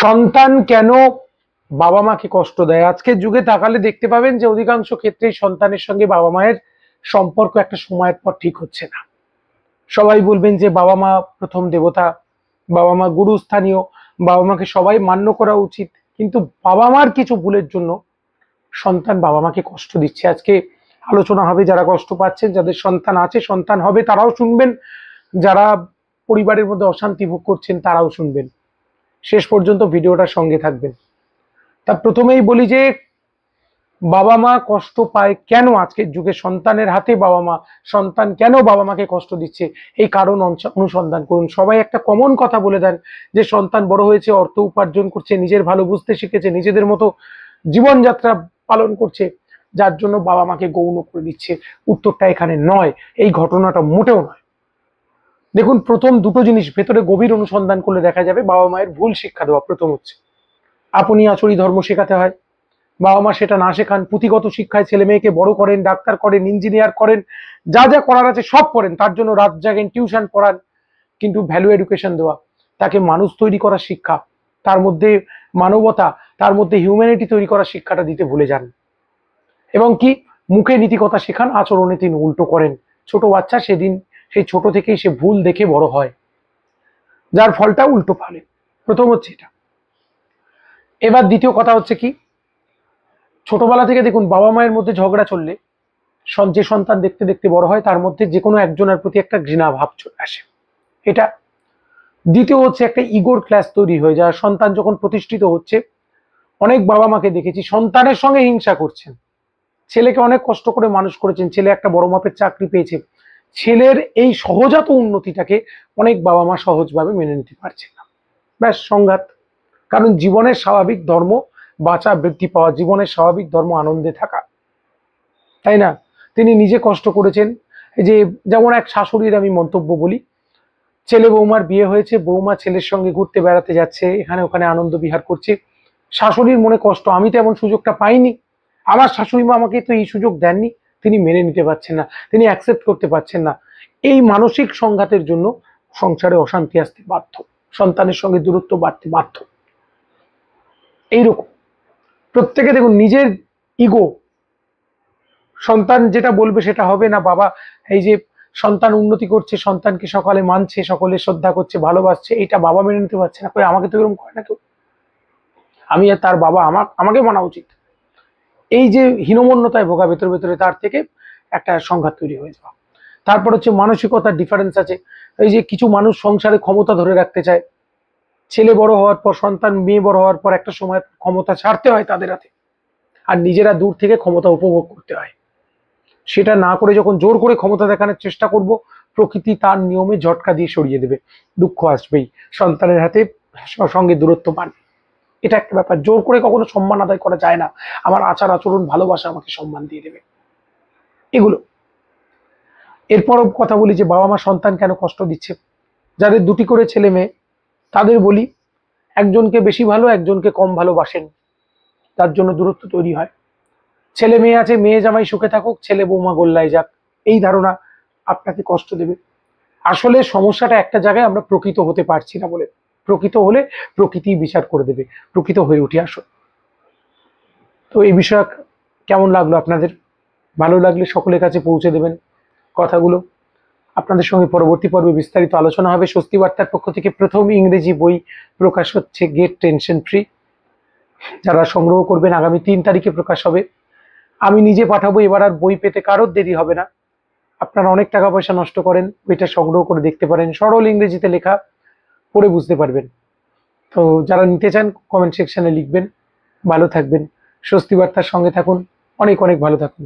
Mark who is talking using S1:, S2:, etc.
S1: সন্তান কেন বাবা মাকে কষ্ট দেয়? আজকের যুগে তাকালে দেখতে পাবেন যে অধিকাংশ ক্ষেত্রেই সন্তানের সঙ্গে বাবা মায়ের সম্পর্ক একটা সময়ের পর ঠিক হচ্ছে না। সবাই বলবেন যে বাবা মা প্রথম দেবতা, বাবা মা গুরুস্থানীয়, বাবা মাকে সবাই মান্য করা উচিত। কিন্তু বাবা মার কিছু ভুলের জন্য সন্তান বাবা মাকে কষ্ট দিচ্ছে। আজকে আলোচনা হবে, যারা কষ্ট পাচ্ছেন, যাদের সন্তান আছে, সন্তান হবে, তারাও শুনবেন, যারা পরিবারের মধ্যে অশান্তি ভোগ করছেন তারাও শুনবেন। শেষ পর্যন্ত ভিডিওটার সঙ্গে থাকবেন। তা প্রথমেই বলি যে বাবা মা কষ্ট পায় কেন? আজকের যুগে সন্তানের হাতে বাবা মা, সন্তান কেন বাবা মাকে কষ্ট দিচ্ছে, এই কারণ অনুসন্ধান করুন। সবাই একটা কমন কথা বলে দেন যে সন্তান বড় হয়েছে, অর্থ উপার্জন করছে, নিজের ভালো বুঝতে শিখেছে, নিজেদের মতো জীবনযাত্রা পালন করছে, যার জন্য বাবা মাকে গৌণ করে দিচ্ছে। উত্তরটা এখানে নয়, এই ঘটনাটা মোটেও নয়। দেখুন, প্রথম দুটো জিনিস ভেতরে গভীর অনুসন্ধান করলে দেখা যাবে বাবা মায়ের ভুল শিক্ষা দেওয়া। প্রথম হচ্ছে আপনি আচরি ধর্ম শেখাতে হয়, বাবা মা সেটা না শেখান, পুঁথিগত শিক্ষায় ছেলে মেয়েকে বড় করেন, ডাক্তার করেন, ইঞ্জিনিয়ার করেন, যা যা করার আছে সব করেন, তার জন্য রাত জাগেন, টিউশন পড়ান, কিন্তু ভ্যালু এডুকেশন দেওয়া, তাকে মানুষ তৈরি করার শিক্ষা, তার মধ্যে মানবতা, তার মধ্যে হিউম্যানিটি তৈরি করার শিক্ষাটা দিতে ভুলে যান। এবং কি মুখে নীতিকথা শেখান, আচরণে তিনি উল্টো করেন। ছোট বাচ্চা সেদিন সেই ছোট থেকেই সে ভুল দেখে বড় হয়, যার ফলটা উল্টো ফলে। প্রথম হচ্ছে এটা। এবার দ্বিতীয় কথা হচ্ছে কি, ছোটবেলা থেকে দেখুন বাবা মায়ের মধ্যে ঝগড়া চললে যে সন্তান দেখতে দেখতে বড় হয় তার মধ্যে যে কোনো একজনের প্রতি একটা ঘৃণা ভাব চলে আসে, এটা। দ্বিতীয় হচ্ছে একটা ইগোর ক্লাস তৈরি হয়ে যায়। সন্তান যখন প্রতিষ্ঠিত হচ্ছে, অনেক বাবা মাকে দেখেছি সন্তানের সঙ্গে হিংসা করছেন। ছেলেকে অনেক কষ্ট করে মানুষ করেছেন, ছেলে একটা বড় মাপের চাকরি পেয়েছে, ছেলের এই সহজাত উন্নতিটাকে অনেক বাবা মা সহজভাবে মেনে নিতে পারছে না। ব্যাস, সংঘাত। কারণ জীবনের স্বাভাবিক ধর্ম বাঁচা, বৃদ্ধি পাওয়া, জীবনের স্বাভাবিক ধর্ম আনন্দে থাকা, তাই না? তিনি নিজে কষ্ট করেছেন। যে যেমন এক শাশুড়ির আমি মন্তব্য বলি, ছেলে বৌমার বিয়ে হয়েছে, বৌমা ছেলের সঙ্গে ঘুরতে বেড়াতে যাচ্ছে, এখানে ওখানে আনন্দ বিহার করছে, শাশুড়ির মনে কষ্ট, আমি তো এমন সুযোগটা পাইনি, আমার শাশুড়ি মা আমাকে তো এই সুযোগ দেননি। তিনি মেনে নিতে পারছেন না, তিনি অ্যাকসেপ্ট করতে পারছেন না। এই মানসিক সংঘাতের জন্য সংসারে অশান্তি আসতে বাধ্য, সন্তানের সঙ্গে দূরত্ব বাড়তে বাধ্য। এইরকম প্রত্যেকে দেখুন নিজের ইগো, সন্তান যেটা বলবে সেটা হবে না। বাবা এই যে সন্তান উন্নতি করছে, সন্তানকে সকালে মানছে, সকলে শ্রদ্ধা করছে, ভালোবাসছে, এটা বাবা মেনে নিতে পারছে না। কই আমাকে তো এরকম করে না কেউ, আমি আর তার বাবা, আমাকে মানা উচিত। এই যে হীনমন্যতায় ভোগা ভেতরে ভেতরে, তার থেকে একটা সংঘাত তৈরি হয়ে যাওয়া। তারপর হচ্ছে মানসিকতার ডিফারেন্স আছে। এই যে কিছু মানুষ সংসারে ক্ষমতা ধরে রাখতে চায়, ছেলে বড় হওয়ার পর, সন্তান মেয়ে বড় হওয়ার পর একটা সময় ক্ষমতা ছাড়তে হয় তাদের হাতে, আর নিজেরা দূর থেকে ক্ষমতা উপভোগ করতে হয়। সেটা না করে যখন জোর করে ক্ষমতা দেখানোর চেষ্টা করব, প্রকৃতি তার নিয়মে ঝটকা দিয়ে সরিয়ে দেবে, দুঃখ আসবেই, সন্তানের হাতে সঙ্গে দূরত্ব বাড়বে। এটা একটা ব্যাপার। জোর করে কখনো সম্মান আদায় করা যায় না। আমার আচার আচরণ, ভালোবাসা আমাকে সম্মান দিয়ে দেবে, এগুলো। এরপরও কথা বলি যে বাবা মা সন্তান কেন কষ্ট দিচ্ছে। যাদের দুটি করে ছেলে মেয়ে, তাদের বলি, একজনকে বেশি ভালো, একজনকে কম ভালোবাসেন, তার জন্য দূরত্ব তৈরি হয়। ছেলে মেয়ে আছে, মেয়ে জামাই সুখে থাকুক, ছেলে বৌমা গোল্লায় যাক, এই ধারণা আপনাকে কষ্ট দেবে। আসলে সমস্যাটা একটা জায়গায়, আমরা প্রকৃত হতে পারছি না বলে। প্রকৃত হলে প্রকৃতি বিচার করে দেবে, প্রকৃত হয়ে উঠে আসো। তো এই বিষয় কেমন লাগলো আপনাদের? ভালো লাগলে সকলের কাছে পৌঁছে দেবেন কথাগুলো। আপনাদের সঙ্গে পরবর্তী পর্বে বিস্তারিত আলোচনা হবে। স্বস্তি বার্তার পক্ষ থেকে প্রথম ইংরেজি বই প্রকাশ হচ্ছে, গেট টেনশন ফ্রি। যারা সংগ্রহ করবেন, আগামী 3 তারিখে প্রকাশ হবে। আমি নিজে পাঠাবো, এবার আর বই পেতে কারোর দেরি হবে না। আপনারা অনেক টাকা পয়সা নষ্ট করেন, বইটা সংগ্রহ করে দেখতে পারেন, সরল ইংরেজিতে লেখা, পড়ে বুঝতে পারবেন। তো যারা নিতে চান কমেন্ট সেকশনে লিখবেন। ভালো থাকবেন, স্বস্তি বার্তার সঙ্গে থাকুন, অনেক অনেক ভালো থাকুন।